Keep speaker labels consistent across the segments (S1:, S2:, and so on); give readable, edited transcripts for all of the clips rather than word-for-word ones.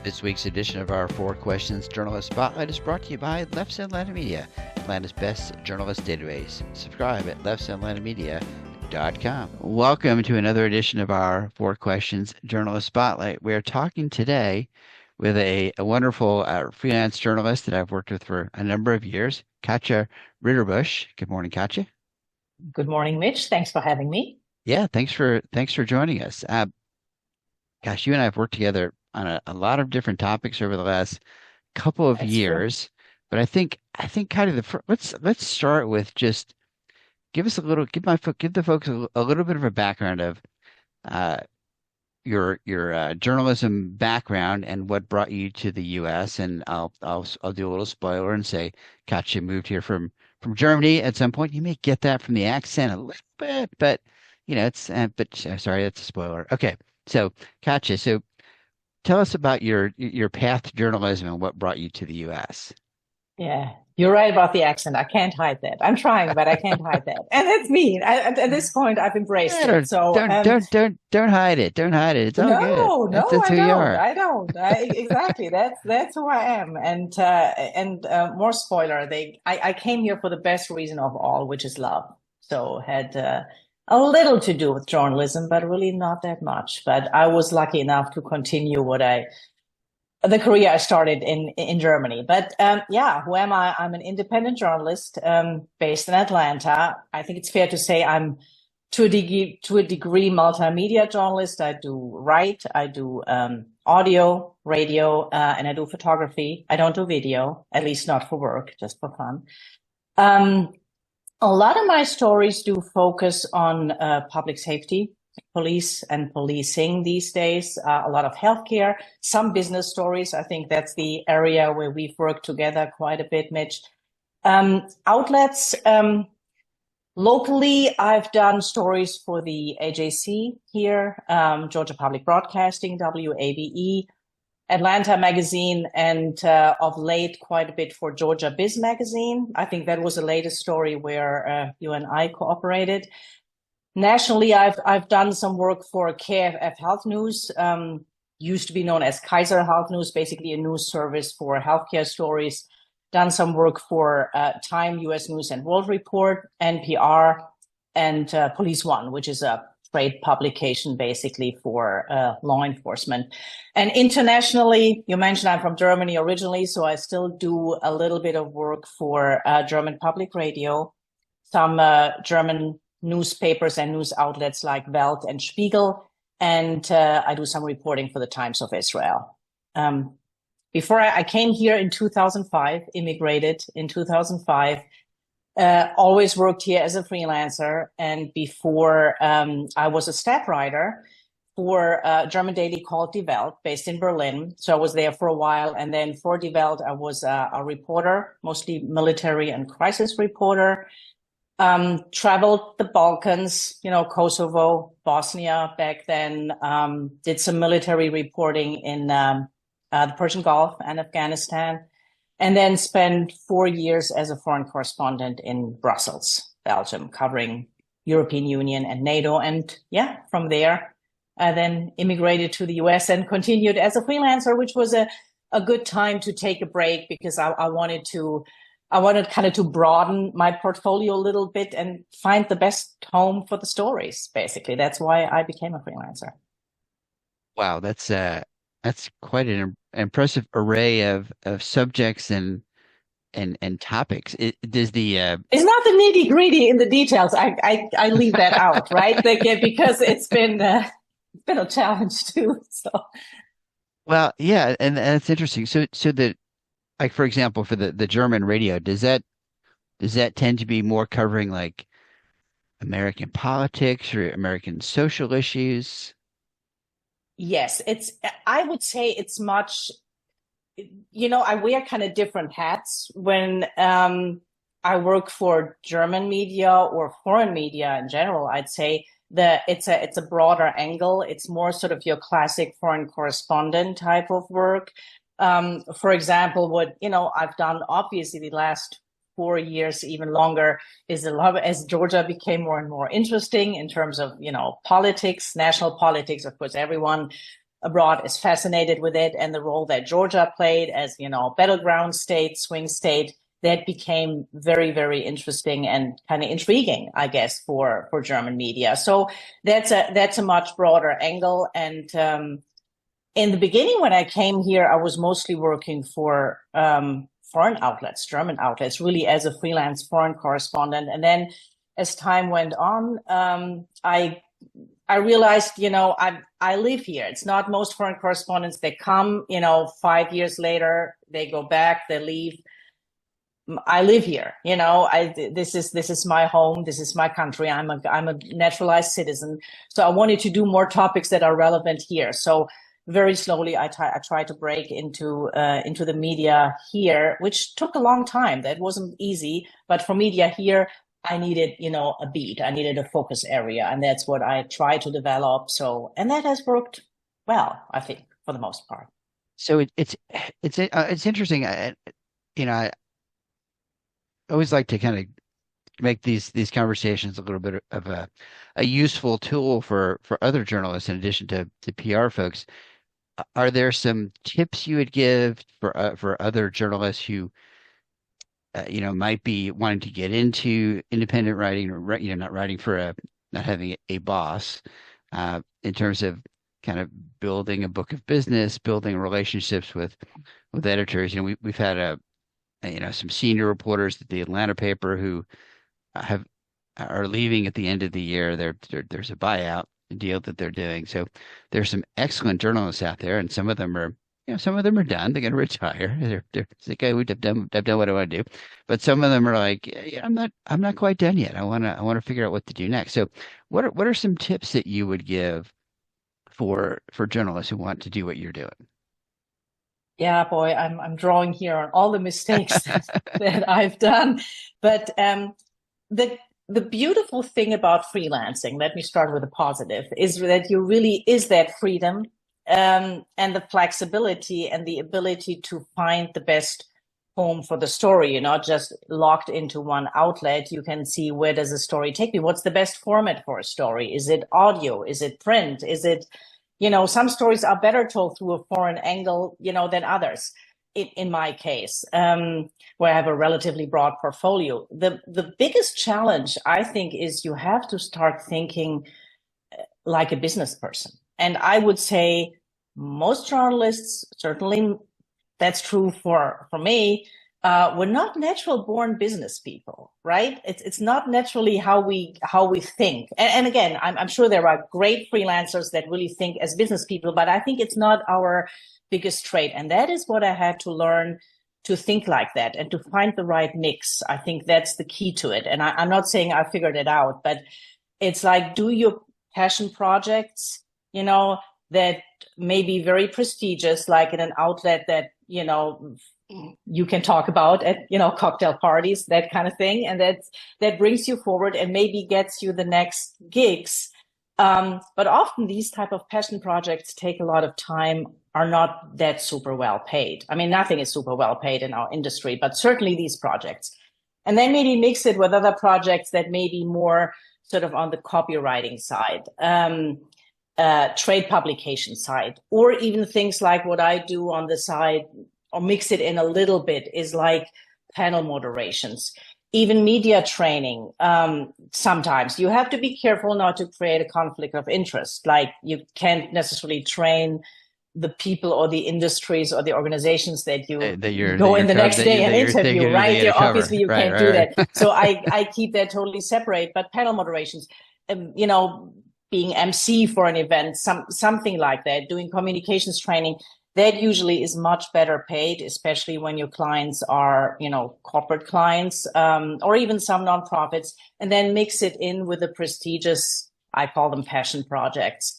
S1: This week's edition of our Four Questions Journalist Spotlight is brought to you by Leff Atlanta Media, Atlanta's best journalist database. Subscribe at leffsatlantamedia.com. Welcome to another edition of our Four Questions Journalist Spotlight. We're talking today with a wonderful freelance journalist that I've worked with for a number of years, Katja Ridderbusch. Good morning, Katja.
S2: Good morning, Mitch. Thanks for having me.
S1: Yeah, thanks for joining us. Gosh, you and I have worked together on a lot of different topics over the last couple of years, but I think kind of let's start with just give the folks a little bit of a background of your journalism background and what brought you to the U.S. And I'll do a little spoiler and say Katja moved here from Germany at some point. You may get that from the accent a little bit, but sorry, that's a spoiler. Okay. So, Katja, tell us about your path to journalism and what brought you to the U.S.
S2: Yeah, you're right about the accent. I can't hide that. I'm trying, but I can't hide that. And that's me. At this point, I've embraced it. So
S1: don't hide it. Don't hide it. It's all good. That's who you are.
S2: I don't. Exactly. That's who I am. And more spoiler, I came here for the best reason of all, which is love. So had a little to do with journalism, but really not that much. But I was lucky enough to continue the career I started in Germany. But who am I? I'm an independent journalist based in Atlanta. I think it's fair to say I'm to a degree multimedia journalist. I do audio, radio, and I do photography. I don't do video, at least not for work, just for fun. A lot of my stories do focus on public safety, police and policing these days, a lot of healthcare, some business stories. I think that's the area where we've worked together quite a bit, Mitch. Outlets, locally, I've done stories for the AJC here, Georgia Public Broadcasting, WABE, Atlanta Magazine, and of late quite a bit for GABiz magazine. I think that was the latest story where you and I cooperated. Nationally, I've done some work for KFF Health News, used to be known as Kaiser Health News, basically a news service for healthcare stories. Done some work for Time, US News and World Report, NPR, and Police One, which is a trade publication basically for law enforcement. And internationally, you mentioned I'm from Germany originally, so I still do a little bit of work for German public radio, some German newspapers and news outlets like Welt and Spiegel, and I do some reporting for the Times of Israel. Before I came here in 2005, immigrated in 2005, always worked here as a freelancer. And before I was a staff writer for a German daily called Die Welt, based in Berlin. So I was there for a while. And then for Die Welt, I was a reporter, mostly military and crisis reporter. Traveled the Balkans, Kosovo, Bosnia back then, did some military reporting in the Persian Gulf and Afghanistan. And then spent 4 years as a foreign correspondent in Brussels, Belgium, covering European Union and NATO. And from there, I then immigrated to the US and continued as a freelancer, which was a good time to take a break because I wanted kind of to broaden my portfolio a little bit and find the best home for the stories, basically. That's why I became a freelancer.
S1: Wow, that's quite an impressive array of subjects and topics. It's not
S2: the nitty gritty in the details. I leave that out, right? Because it's been a challenge too. So,
S1: well, yeah, and that's interesting. So like for example, for the German radio, does that tend to be more covering like American politics or American social issues?
S2: Yes, I would say it's much, I wear kind of different hats when I work for German media or foreign media in general. I'd say that it's a broader angle. It's more sort of your classic foreign correspondent type of work. For example, what, I've done obviously the last 4 years, even longer, is a lot as Georgia became more and more interesting in terms of, politics, national politics. Of course, everyone abroad is fascinated with it, and the role that Georgia played as, battleground state, swing state, that became very, very interesting and kind of intriguing, I guess, for German media. So that's a much broader angle. And in the beginning, when I came here, I was mostly working for foreign outlets, German outlets, really as a freelance foreign correspondent. And then as time went on, I realized, I live here. It's not most foreign correspondents. They come, 5 years later, they go back, they leave. I live here. This is my home. This is my country. I'm a naturalized citizen. So I wanted to do more topics that are relevant here. So very slowly, I try to break into the media here, which took a long time. That wasn't easy. But for media here, I needed, a beat. I needed a focus area, and that's what I try to develop. So, and that has worked well, I think, for the most part.
S1: So it's interesting. I always like to kind of make these conversations a little bit of a useful tool for other journalists in addition to PR folks. Are there some tips you would give for other journalists who might be wanting to get into independent writing, or not writing for not having a boss, in terms of kind of building a book of business, building relationships with editors? We've had some senior reporters at the Atlanta paper who are leaving at the end of the year. There's a buyout deal that they're doing. So there's some excellent journalists out there, and some of them are done. They're going to retire. They're like, okay, I've done what I want to do. But some of them are like, yeah, I'm not quite done yet. I want to figure out what to do next. So what are some tips that you would give for journalists who want to do what you're doing?
S2: Yeah, boy, I'm drawing here on all the mistakes that I've done. But the beautiful thing about freelancing, let me start with a positive, is that you really is that freedom and the flexibility and the ability to find the best home for the story. You're not just locked into one outlet. You can see, where does a story take me? What's the best format for a story? Is it audio? Is it print? Is it, some stories are better told through a foreign angle, than others. In my case, where I have a relatively broad portfolio, the biggest challenge, I think, is you have to start thinking like a business person. And I would say most journalists, certainly that's true for me, we're not natural born business people, right? It's not naturally how we think. And again, I'm sure there are great freelancers that really think as business people, but I think it's not our biggest trait. And that is what I had to learn, to think like that and to find the right mix. I think that's the key to it. And I'm not saying I figured it out, but it's like, do your passion projects, that may be very prestigious, like in an outlet that, you can talk about at, cocktail parties, that kind of thing. And that brings you forward and maybe gets you the next gigs. But often these type of passion projects take a lot of time, are not that super well paid. I mean, nothing is super well paid in our industry, but certainly these projects. And then maybe mix it with other projects that may be more sort of on the copywriting side, trade publication side, or even things like what I do on the side, or mix it in a little bit, is like panel moderations, even media training. Sometimes you have to be careful not to create a conflict of interest. Like, you can't necessarily train the people or the industries or the organizations that you go in the next day and interview, right? Obviously you can't do that. So I keep that totally separate. But panel moderations, being MC for an event, something like that, doing communications training, that usually is much better paid, especially when your clients are, corporate clients, or even some nonprofits, and then mix it in with the prestigious, I call them passion projects.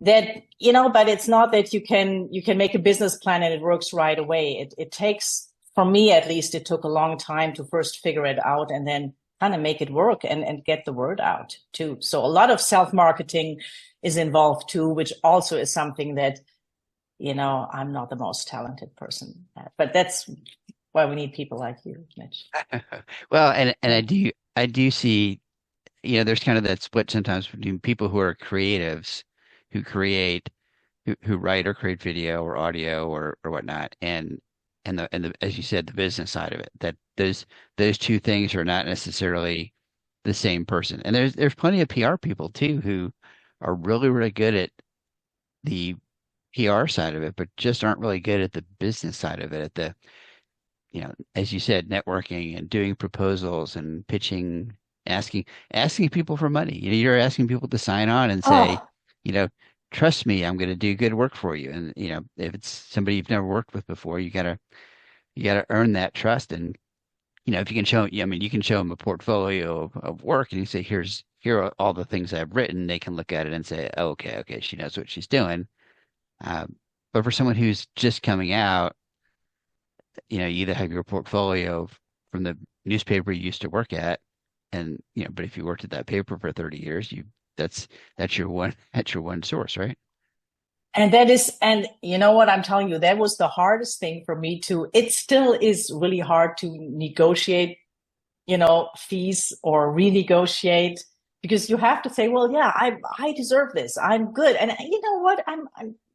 S2: That, but it's not that you can make a business plan and it works right away. It takes, for me at least, it took a long time to first figure it out and then kind of make it work and get the word out too. So a lot of self-marketing is involved too, which also is something that, I'm not the most talented person at, but that's why we need people like you, Mitch.
S1: Well, and I do see, there's kind of that split sometimes between people who are creatives, who create who write or create video or audio or whatnot, and as you said, the business side of it. That those two things are not necessarily the same person. And there's plenty of PR people too who are really, really good at the PR side of it, but just aren't really good at the business side of it, at the, as you said, networking and doing proposals and pitching, asking people for money. You're asking people to sign on and say,
S2: Oh,
S1: you know, trust me, I'm going to do good work for you. And if it's somebody you've never worked with before, you gotta earn that trust. And if you can show, I mean, you can show them a portfolio of work, and you say, here are all the things I've written. They can look at it and say, oh, okay, she knows what she's doing. Uh, but for someone who's just coming out, you either have your portfolio from the newspaper you used to work at, and but if you worked at that paper for 30 years, that's that's your one that's your one source, right?
S2: and you know what I'm telling you, that was the hardest thing for me to, it still is really hard to negotiate, fees or renegotiate, because you have to say, well, yeah, I deserve this. I'm good. And you know what?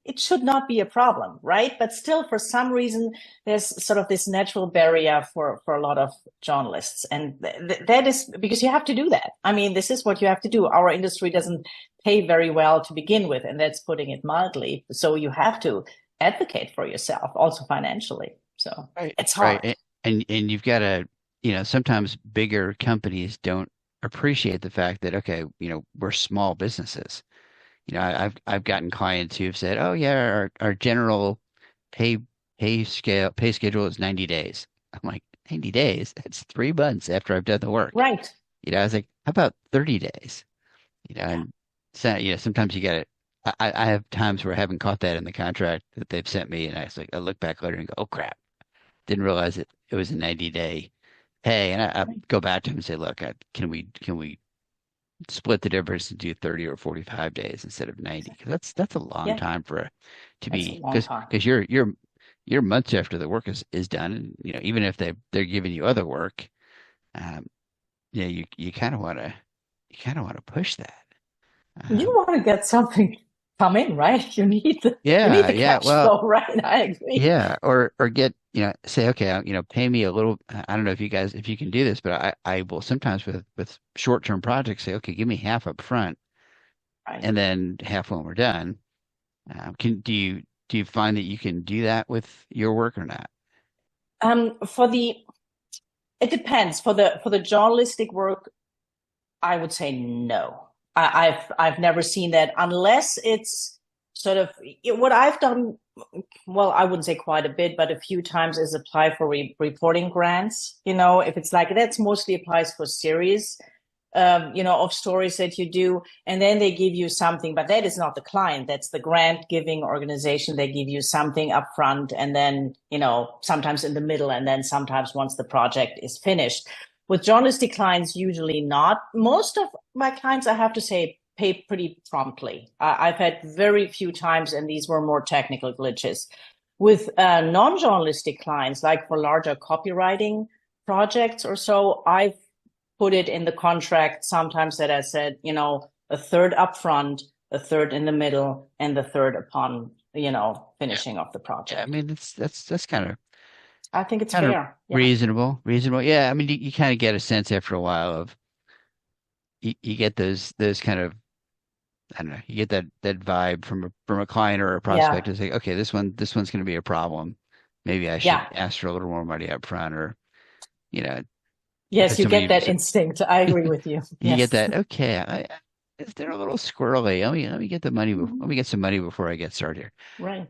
S2: It should not be a problem, right? But still, for some reason, there's sort of this natural barrier for a lot of journalists. And that is because you have to do that. I mean, this is what you have to do. Our industry doesn't pay very well to begin with, and that's putting it mildly. So you have to advocate for yourself, also financially. So
S1: Right.
S2: it's
S1: Right.
S2: hard.
S1: And you've got to, sometimes bigger companies don't appreciate the fact that, okay, we're small businesses. I've gotten clients who've said, "Oh yeah, our general pay pay schedule is 90 days." I'm like, 90 days? That's 3 months after I've done the work.
S2: Right.
S1: I was like, how about 30 days?
S2: Yeah.
S1: And so, sometimes you got to. I have times where I haven't caught that in the contract that they've sent me, and I look back later and go, "Oh crap, didn't realize it was a 90-day pay." And I go back to him and say, "Look, can we split the difference and do 30 or 45 days instead of 90? Because that's a long
S2: Yeah.
S1: time to
S2: That's a
S1: be,
S2: long time.
S1: because you're months after the work is done, and even if they're giving you other work, um, you kind of want to push that.
S2: You
S1: Um,
S2: want to get something come in, right? You need
S1: yeah,
S2: the
S1: yeah.
S2: cash
S1: Well,
S2: flow, right? I agree.
S1: yeah, or get, say, okay, pay me a little. I don't know if you can do this, but I will sometimes with short-term projects say, okay, give me half up front
S2: Right.
S1: and then half when we're done. Can do you find that you can do that with your work or not?
S2: For the It depends. For the journalistic work, I would say no. I've never seen that unless it's sort of what I've done. Well, I wouldn't say quite a bit, but a few times is apply for reporting grants. If it's like that's mostly applies for series, of stories that you do, and then they give you something, but that is not the client. That's the grant giving organization. They give you something up front, and then, sometimes in the middle, and then sometimes once the project is finished. With journalistic clients, usually not. Most of my clients, I have to say, pay pretty promptly. I've had very few times, and these were more technical glitches. With non-journalistic clients, like for larger copywriting projects or so, I've put it in the contract sometimes that I said, a third upfront, a third in the middle, and the third upon,
S1: Yeah,
S2: finishing of the
S1: yeah. I
S2: project.
S1: mean, that's
S2: I think it's
S1: kind of
S2: fair. Yeah.
S1: reasonable. Yeah, I mean, you kind of get a sense after a while of you get those kind of, I don't know, you get that vibe from a client or a prospect
S2: Yeah.
S1: to say, okay, this one's going to be a problem. Maybe I should
S2: Yeah.
S1: ask for a little more money up front, or you know, if
S2: Yes,
S1: it's
S2: you get
S1: somebody,
S2: that instinct. I agree with you.
S1: you get
S2: Yes.
S1: that. Okay, if they're a little squirrely, let me get the money. Let
S2: Mhm.
S1: me get some money before I get started here.
S2: Right.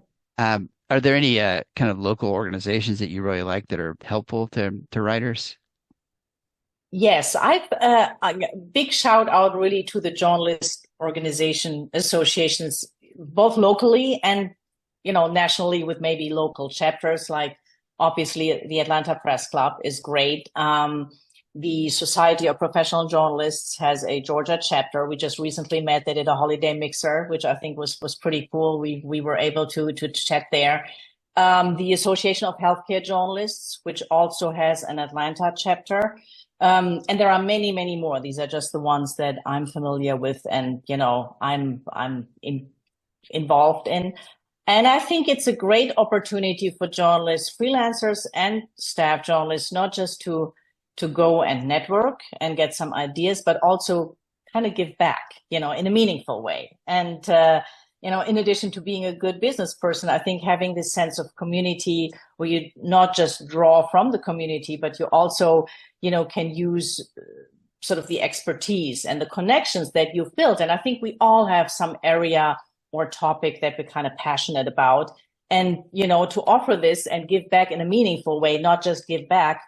S1: Are there any kind of local organizations that you really like that are helpful to writers?
S2: Yes, a big shout out really to the journalist organization associations, both locally and nationally, with maybe local chapters. Like obviously, the Atlanta Press Club is great. The Society of Professional Journalists has a Georgia chapter. We just recently met. They did a holiday mixer, which I think was pretty cool. We were able to chat there. The Association of Healthcare Journalists, which also has an Atlanta chapter. And there are many, many more. These are just the ones that I'm familiar with, and I'm involved in. And I think it's a great opportunity for journalists, freelancers and staff journalists, not just to go and network and get some ideas, but also kind of give back, in a meaningful way. And, in addition to being a good business person, I think having this sense of community where you not just draw from the community, but you also, can use sort of the expertise and the connections that you've built. And I think we all have some area or topic that we're kind of passionate about. And, to offer this and give back in a meaningful way, not just give back,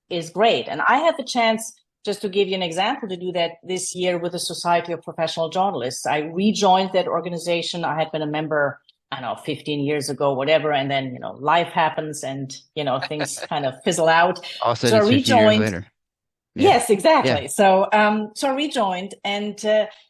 S2: is great. And I had the chance, just to give you an example, to do that this year with the Society of Professional Journalists. I rejoined that organization. I had been a member, I don't know, 15 years ago, whatever. And then, life happens and, things kind of fizzle out.
S1: Also,
S2: so I
S1: 15
S2: rejoined.
S1: years later.
S2: Yeah. Yes, exactly. Yeah. So I rejoined, and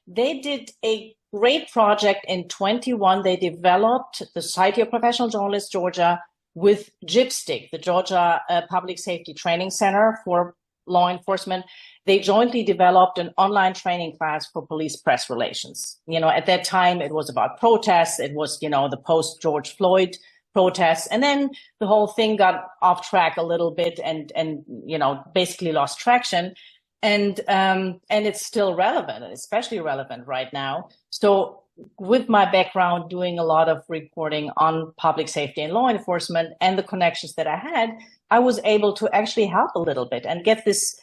S2: they did a great project in 21. They developed the Society of Professional Journalists Georgia with GIPSTIC, the Georgia Public Safety Training Center for Law Enforcement. They jointly developed an online training class for police press relations. At that time, it was about protests. It was, the post-George Floyd protests. And then the whole thing got off track a little bit and basically lost traction. And it's still relevant, and especially relevant right now. So with my background doing a lot of reporting on public safety and law enforcement and the connections that I had, I was able to actually help a little bit and get this,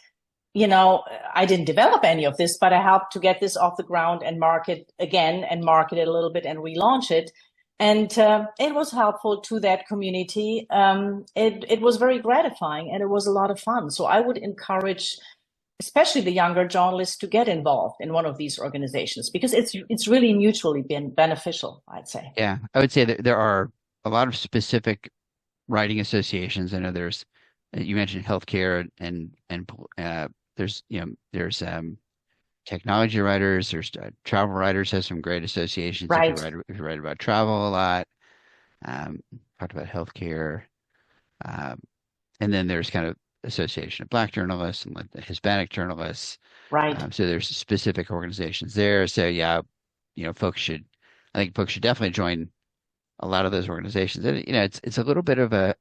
S2: I didn't develop any of this, but I helped to get this off the ground and market it a little bit and relaunch it. And it was helpful to that community. It was very gratifying, and it was a lot of fun. So I would encourage especially the younger journalists to get involved in one of these organizations, because it's really mutually been beneficial, I'd say.
S1: Yeah, I would say that there are a lot of specific writing associations. I know there's, you mentioned healthcare and there's technology writers, there's travel writers have some great associations.
S2: Right.
S1: If you write about travel a lot, talked about healthcare, and then there's kind of Association of Black Journalists and Hispanic Journalists.
S2: Right.
S1: So there's specific organizations there. So yeah, I think folks should definitely join a lot of those organizations. And, it's a little bit of a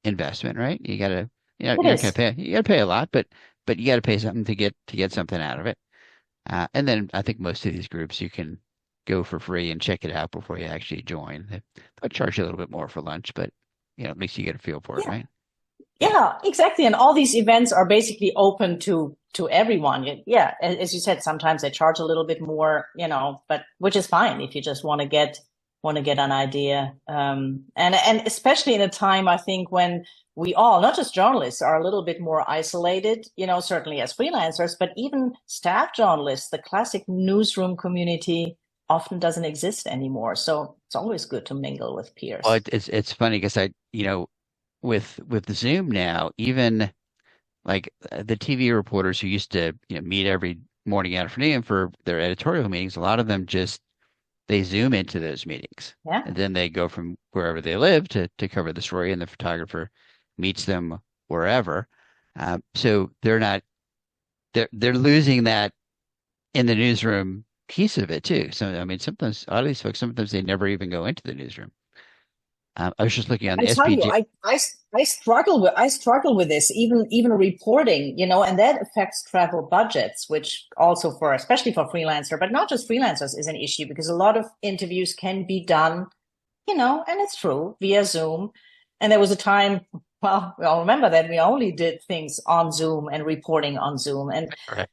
S1: investment, right? You gotta, you're not gonna pay. You gotta pay a lot, but you gotta pay something to get something out of it. And then I think most of these groups you can go for free and check it out before you actually join. They'll charge you a little bit more for lunch, but at least you get a feel for it, right?
S2: Yeah, exactly. And all these events are basically open to everyone. Yeah, as you said, sometimes they charge a little bit more, but which is fine if you just want to get an idea. And especially in a time, I think, when we all, not just journalists, are a little bit more isolated, certainly as freelancers, but even staff journalists, the classic newsroom community often doesn't exist anymore. So it's always good to mingle with peers.
S1: Well, it's funny because with Zoom now, even like the TV reporters who used to meet every morning and afternoon for their editorial meetings, a lot of them they Zoom into those meetings.
S2: Yeah.
S1: And then they go from wherever they live to cover the story, and the photographer meets them wherever. So they're losing that in the newsroom piece of it too. So I mean, sometimes a lot of these folks, sometimes they never even go into the newsroom. I was just looking on the SPJ.
S2: I struggle with this, even reporting, and that affects travel budgets, which also especially for freelancer, but not just freelancers, is an issue, because a lot of interviews can be done, and it's true, via Zoom. And there was a time, well, we all remember that we only did things on Zoom and reporting on Zoom. And
S1: Correct.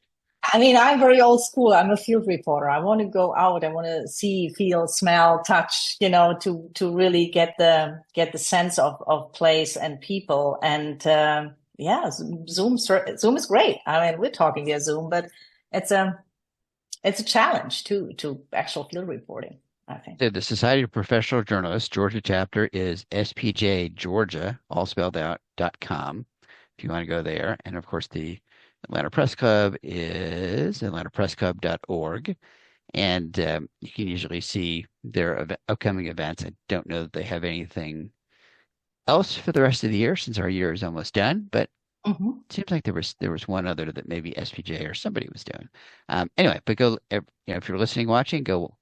S2: I mean, I'm very old school. I'm a field reporter. I want to go out. I want to see, feel, smell, touch, to really get the sense of place and people. And Zoom is great. I mean, we're talking via Zoom, but it's a challenge to actual field reporting, I think.
S1: The Society of Professional Journalists Georgia chapter is spjgeorgia, all spelled out, .com, if you want to go there. And of course, the Atlanta Press Club is atlantapressclub.org, and you can usually see their upcoming events. I don't know that they have anything else for the rest of the year, since our year is almost done, but it seems like there was one other that maybe SPJ or somebody was doing. Anyway, but go, if you're listening, watching, go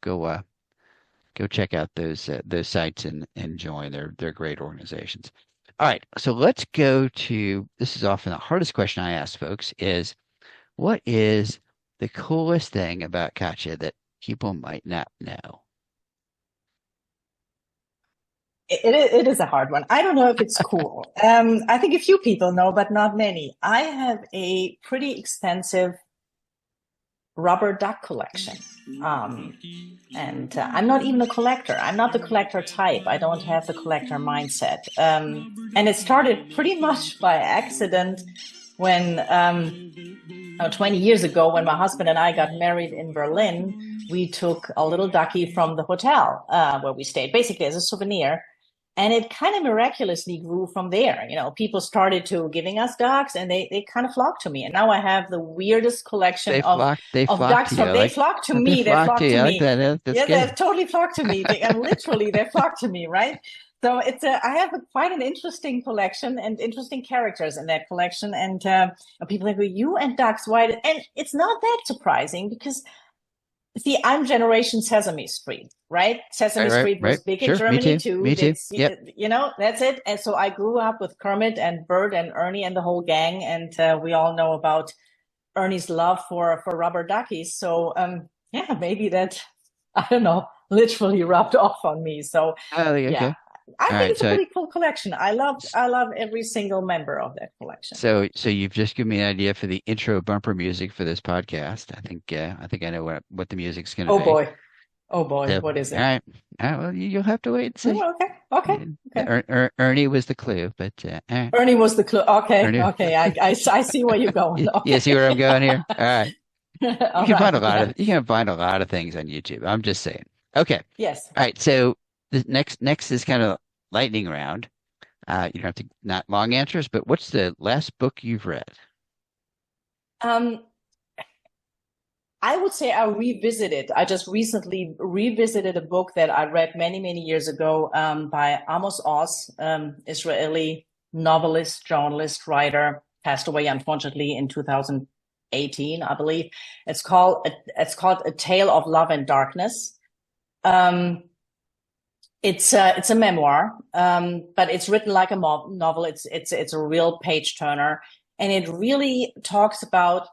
S1: go check out those sites and join. They're great organizations. All right, so let's go to, this is often the hardest question I ask folks is, what is the coolest thing about Katja that people might not know?
S2: It is a hard one. I don't know if it's cool. I think a few people know, but not many. I have a pretty extensive rubber duck collection. And I'm not even a collector. I'm not the collector type. I don't have the collector mindset. And it started pretty much by accident when 20 years ago, when my husband and I got married in Berlin, we took a little ducky from the hotel where we stayed, basically as a souvenir. And it kind of miraculously grew from there. You know, people started to giving us ducks, and they kind of flocked to me. And now I have the weirdest collection of ducks. They flock to me. They flock to me. They totally flock to me. And literally, they flock to me, right? So I have quite an interesting collection and interesting characters in that collection. And people like, well, you and ducks, why? And it's not that surprising because, see, I'm generation Sesame Street, right? Sesame Street was big in Germany too.
S1: Me too. Yep.
S2: You know, that's it. And so I grew up with Kermit and Bert and Ernie and the whole gang. And we all know about Ernie's love for rubber duckies. So yeah, maybe that, I don't know, literally rubbed off on me. So yeah. I think it's a pretty cool collection. I love every single member of that collection.
S1: So you've just given me an idea for the intro bumper music for this podcast. I think I know what the music's going to be.
S2: Oh boy, so, what is it?
S1: All right. Well, you'll have to wait and see.
S2: Oh, okay.
S1: Ernie was the clue, but
S2: Ernie was the clue. Okay, Ernie. Okay. I see where you're going. Okay.
S1: You see where I'm going here? All right. You can find a lot of things on YouTube. I'm just saying. Okay.
S2: Yes.
S1: All right. So the next is kind of lightning round. You don't have to, not long answers, but what's the last book you've read?
S2: I would say I just recently revisited a book that I read many, many years ago by Amos, Israeli novelist, journalist, writer, passed away unfortunately in 2018, I believe. It's called A Tale of Love and Darkness. It's a memoir, but it's written like a novel. It's a real page turner, and it really talks about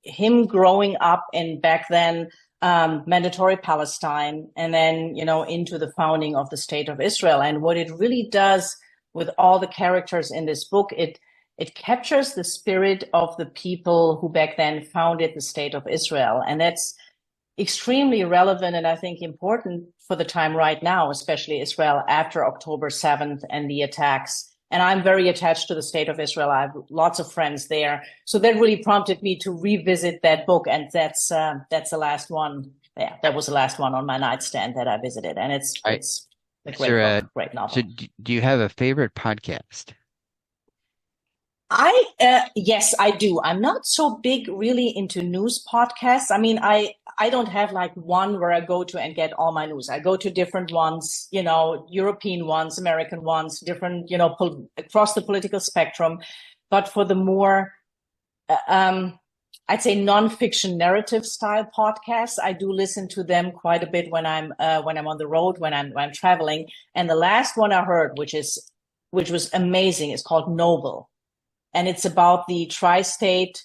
S2: him growing up in back then mandatory Palestine, and then into the founding of the State of Israel. And what it really does with all the characters in this book, it captures the spirit of the people who back then founded the State of Israel, and that's extremely relevant and I think important for the time right now, especially Israel after October 7th and the attacks. And I'm very attached to the State of Israel. I have lots of friends there. So that really prompted me to revisit that book. And that's the last one. Yeah, that was the last one on my nightstand that I visited. And it's a great novel.
S1: So do you have a favorite podcast?
S2: Yes, I do. I'm not so big really into news podcasts. I mean, I don't have like one where I go to and get all my news. I go to different ones, European ones, American ones, different, across the political spectrum. But for the more, I'd say nonfiction narrative style podcasts, I do listen to them quite a bit when I'm on the road, when I'm traveling. And the last one I heard, which was amazing, is called Noble. And it's about the tri-state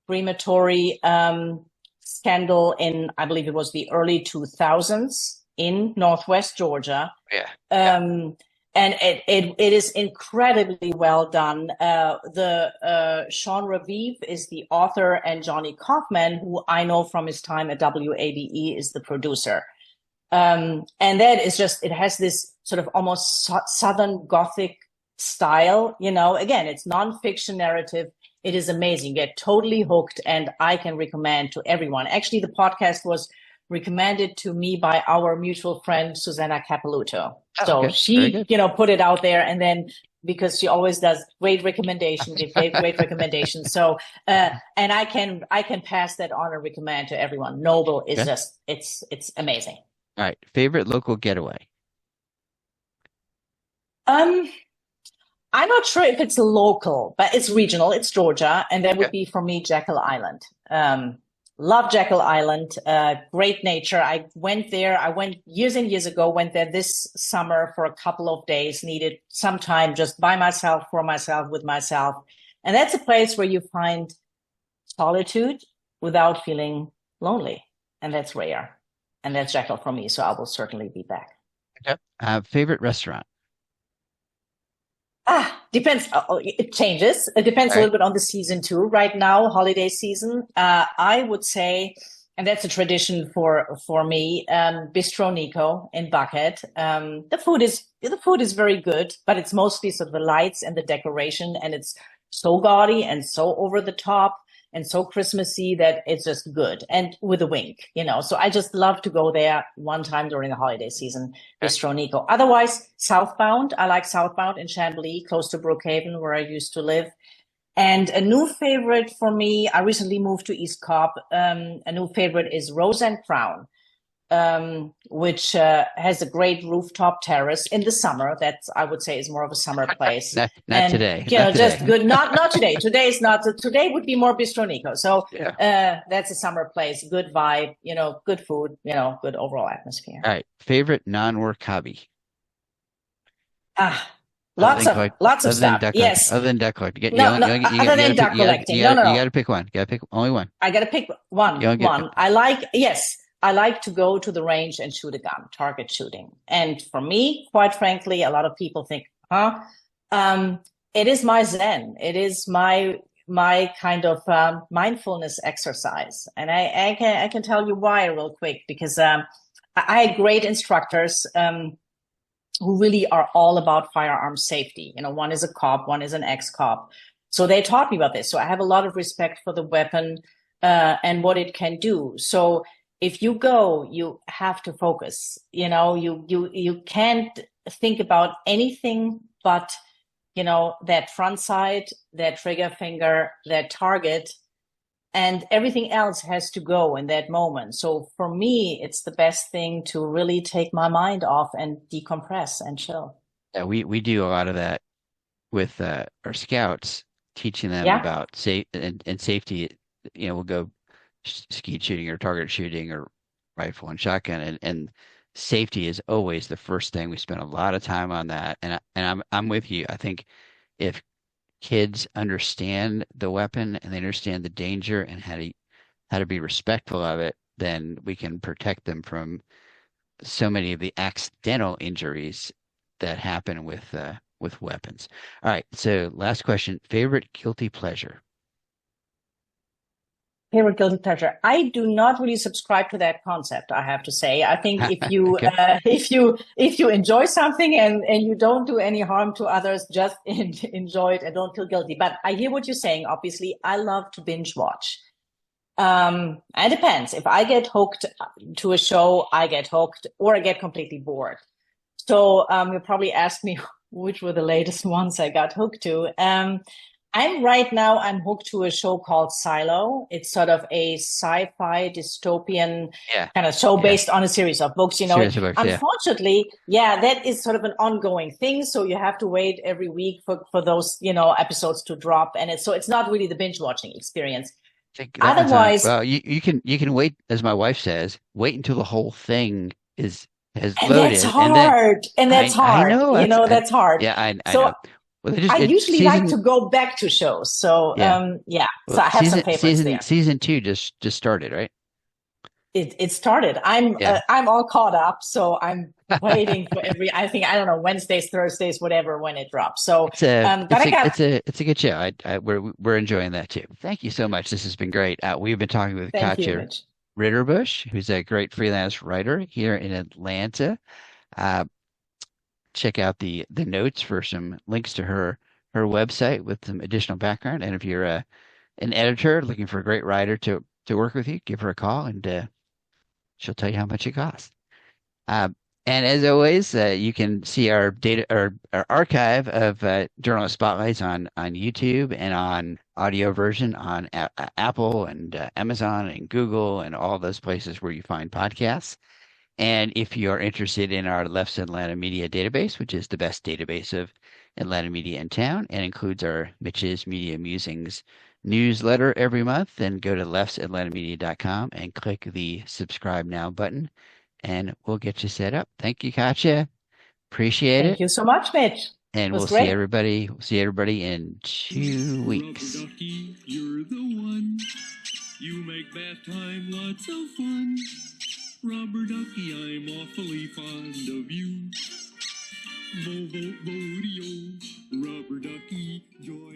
S2: crematory scandal in, I believe it was the early 2000s in Northwest Georgia.
S1: Yeah.
S2: And it is incredibly well done. Sean Raviv is the author, and Johnny Kaufman, who I know from his time at WABE, is the producer. And that is just, it has this sort of almost Southern Gothic style, again, it's nonfiction narrative. It is amazing. Get totally hooked, and I can recommend to everyone. Actually, the podcast was recommended to me by our mutual friend, Susanna Capeluto. So she, put it out there, and then because she always does great recommendations, great recommendations. So, and I can pass that on and recommend to everyone. Noble is just, it's amazing.
S1: All right. Favorite local getaway?
S2: I'm not sure if it's local, but it's regional. It's Georgia, and that would be for me Jekyll Island. Love Jekyll Island. Great nature. I went there. I went years and years ago, went there this summer for a couple of days, needed some time just by myself, for myself, with myself. And that's a place where you find solitude without feeling lonely. And that's rare. And that's Jekyll for me. So I will certainly be back.
S1: Yep. Favorite restaurant?
S2: Depends. It changes. It depends a little bit on the season too. Right now, holiday season, I would say, and that's a tradition for me, Bistro Niko in Buckhead. The food is very good, but it's mostly sort of the lights and the decoration, and it's so gaudy and so over the top and so Christmassy that it's just good, and with a wink, So I just love to go there one time during the holiday season, Bistro Niko. Otherwise, Southbound. I like Southbound in Chamblee, close to Brookhaven, where I used to live. And a new favorite for me, I recently moved to East Cobb. A new favorite is Rose and Crowne, which has a great rooftop terrace in the summer. That I would say is more of a summer place.
S1: Not today.
S2: Just good. Not today. Today is not. Today would be more Bistro Niko. So that's a summer place. Good vibe. Good food. Good overall atmosphere.
S1: All right. Favorite non-work hobby?
S2: Lots of stuff. Yes.
S1: Other than duck collecting.
S2: Other than duck collecting.
S1: You got to pick one. You got to pick only one.
S2: I got to pick one. I like to go to the range and shoot a gun, target shooting. And for me, quite frankly, a lot of people think, it is my zen. It is my kind of mindfulness exercise. And I can tell you why real quick, because I had great instructors who really are all about firearm safety. One is a cop, one is an ex-cop. So they taught me about this. So I have a lot of respect for the weapon and what it can do. So if you go, you have to focus. You can't think about anything but, that front sight, that trigger finger, that target, and everything else has to go in that moment. So for me, it's the best thing to really take my mind off and decompress and chill.
S1: Yeah, we do a lot of that with our scouts, teaching them about and safety. We'll go skeet shooting or target shooting or rifle and shotgun, and safety is always the first thing. We spend a lot of time on that, and I'm with you. I think if kids understand the weapon and they understand the danger and how to be respectful of it, then we can protect them from so many of the accidental injuries that happen with weapons. All right, so last question: favorite guilty pleasure?
S2: Favorite guilty pleasure. I do not really subscribe to that concept, I have to say. I think if you if you enjoy something and you don't do any harm to others, just enjoy it and don't feel guilty. But I hear what you're saying. Obviously, I love to binge watch. It depends. If I get hooked to a show, I get hooked, or I get completely bored. So you'll probably ask me which were the latest ones I got hooked to. I'm hooked to a show called Silo. It's sort of a sci-fi dystopian kind of show based on a series of books. Unfortunately, that is sort of an ongoing thing. So you have to wait every week for those, episodes to drop. And it's not really the binge watching experience. Otherwise,
S1: well, you can wait, as my wife says, wait until the whole thing has loaded.
S2: That's hard. That's hard. I know. That's hard.
S1: Yeah, I
S2: know.
S1: Well,
S2: I usually like to go back to shows. So, so I have some favorites there.
S1: Season 2 just started, right?
S2: It started. I'm all caught up, so I'm waiting for I don't know, Wednesdays, Thursdays, whatever, when it drops. So,
S1: it's a good show. We're enjoying that too. Thank you so much. This has been great. We've been talking with Katja Ridderbusch, who's a great freelance writer here in Atlanta. Check out the notes for some links to her website with some additional background. And if you're an editor looking for a great writer to work with you, give her a call and she'll tell you how much it costs. And as always, you can see our archive of Journalist Spotlights on YouTube and on audio version on Apple and Amazon and Google and all those places where you find podcasts. And if you are interested in our Leff's Atlanta Media database, which is the best database of Atlanta media in town and includes our Mitch's Media Musings newsletter every month, then go to leftsatlantamedia.com and click the subscribe now button, and we'll get you set up. Thank you, Katja. Appreciate it.
S2: Thank you so much, Mitch.
S1: And
S2: It was
S1: we'll
S2: great.
S1: see everybody in 2 weeks.
S3: Rubber ducky, you're the one. You make bath time lots of fun. Rubber ducky, I'm awfully fond of you. Rubber ducky, you're